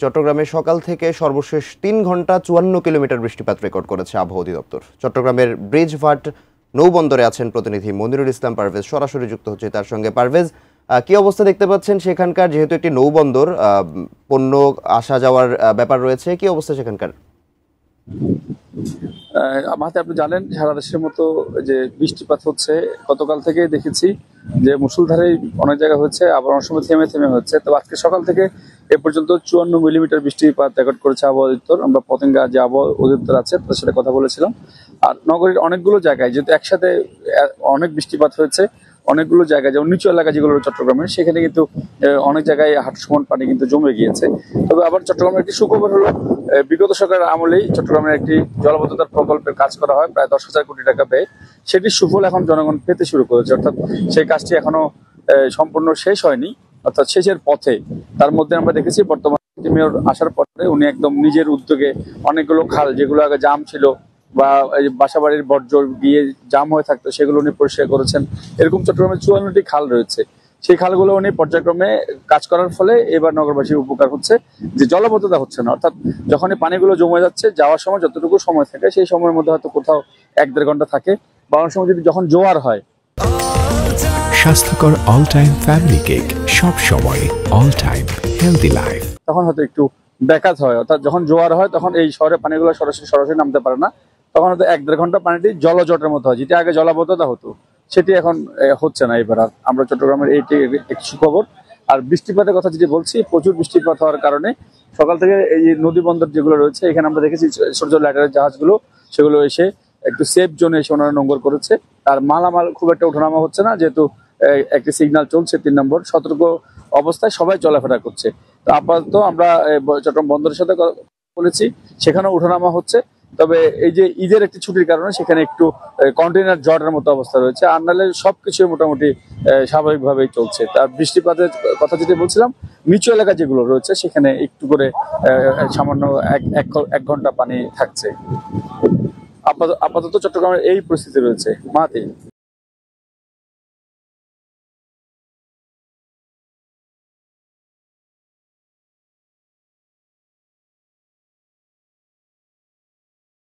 চট্টগ্রামে সকাল থেকে সর্বশেষ ৩ ঘন্টা ৫৪ কিলোমিটার বৃষ্টিপাত রেকর্ড করেছে আবহাওয়া অধিদপ্তর। চট্টগ্রামের ব্রিজঘাট নৌবন্দরে আছেন প্রতিনিধি মনিরুল ইসলাম পারভেজ, সরাসরি যুক্ত হচ্ছে তার সঙ্গে। পারভেজ, কি অবস্থা দেখতে পাচ্ছেন সেখানকার? যেহেতু একটি নৌবন্দর, পণ্য আসা যাওয়ার ব্যাপার রয়েছে, কি অবস্থা সেখানকার? আমাদের আপনি জানেন সারা দেশের মতো যে বৃষ্টিপাত হচ্ছে, গতকাল থেকে দেখেছি যে মুষলধারে অনেক জায়গা হচ্ছে, আবার অনেক সময় থেমে থেমে হচ্ছে। তো আজকে সকাল থেকে এ পর্যন্ত ৫৪ মিলিমিটার বৃষ্টিপাত রেকর্ড করেছে আবহাওয়া অধিদপ্তর। আমরা পতেঙ্গা যে আবহাওয়া অধিদপ্তর আছে তাদের সাথে কথা বলেছিলাম। আর নগরীর অনেকগুলো জায়গায় যেহেতু একসাথে অনেক বৃষ্টিপাত হয়েছে, অনেকগুলো জায়গায় যেমন নিচু এলাকা যেগুলো চট্টগ্রামের, সেখানে কিন্তু অনেক জায়গায় হাঁটু সমান পানি কিন্তু জমে গিয়েছে। তবে আবার চট্টগ্রামের একটি সুখবর হলো, বিগত সরকারের আমলেই চট্টগ্রামের একটি জলবদ্ধতার প্রকল্পের কাজ করা হয় প্রায় ১০,০০০ কোটি টাকা ব্যয়। সেটির সুফল এখন জনগণ পেতে শুরু করেছে, অর্থাৎ সেই কাজটি এখনো সম্পূর্ণ শেষ হয়নি, অর্থাৎ শেষের পথে। তার মধ্যে আমরা দেখেছি বর্তমান মেয়র আসার পরে উনি একদম নিজের উদ্যোগে অনেকগুলো খাল যেগুলো আগে জাম ছিল বা বাসাবাড়ির বর্জ্য গিয়ে জাম হয়ে থাকতো সেগুলো উনি পরিষ্কার করেছেন। এরকম চট্টগ্রামে ৫৪টি খাল রয়েছে, সেই খালগুলো উনি পর্যায়ক্রমে কাজ করার ফলে এবার নগরবাসীর উপকার হচ্ছে, যে জলবদ্ধতা হচ্ছে না। অর্থাৎ যখনই পানিগুলো জমে যাচ্ছে, যাওয়ার সময় যতটুকু সময় থাকে সেই সময়ের মধ্যে হয়তো কোথাও ১-১.৫ ঘন্টা থাকে, বা অনেক সময় যদি যখন জোয়ার হয়। স্বাস্থ্যকর অল টাইম ফ্যামিলি কেক, সব সময় অল টাইম হেলদি লাইফ, তখন হয়তো একটু ব্যাঘাত হয়। অর্থাৎ যখন জোয়ার হয় তখন এই শহরে পানিগুলো সরাসরি নামতে পারে না, তখন হয়তো ১-১.৫ ঘন্টা পানিটি জলজটের মতো হয়, যেটি আগে জলাবদ্ধতা হতো সেটি এখন হচ্ছে না এবার। আর আমরা চট্টগ্রামের এইটি একটি সুখবর। আর বৃষ্টিপাতের কথা যেটি বলছি, প্রচুর বৃষ্টিপাত হওয়ার কারণে সকাল থেকে এই নদী বন্দর যেগুলো রয়েছে এখানে আমরা দেখেছি ছোট ছোট লাইটারের জাহাজগুলো, সেগুলো এসে একটু সেফ জোনে এসে ওনারা নোঙ্গর করেছে। আর মালামাল খুব একটা ওঠানামা হচ্ছে না, যেহেতু একটি সিগন্যাল চলছে ৩ নম্বর, সতর্ক অবস্থায় সবাই চলাফেরা করছে। তো আপাতত আমরা চট্টগ্রাম বন্দরের সাথে বলেছি, সেখানেও ওঠানামা হচ্ছে। তবে এই যে ঈদের একটি ছুটির কারণে সেখানে একটু কন্টেইনার জটের মতো অবস্থা রয়েছে, আর নাহলে সবকিছু মোটামুটি স্বাভাবিকভাবেই চলছে। তার বৃষ্টিপাতের কথা যেটি বলছিলাম, নিচু এলাকা যেগুলো রয়েছে সেখানে একটু করে সামান্য ১ ঘন্টা পানি থাকছে। আপাতত চট্টগ্রামের এই পরিস্থিতি রয়েছে। মাহাতি।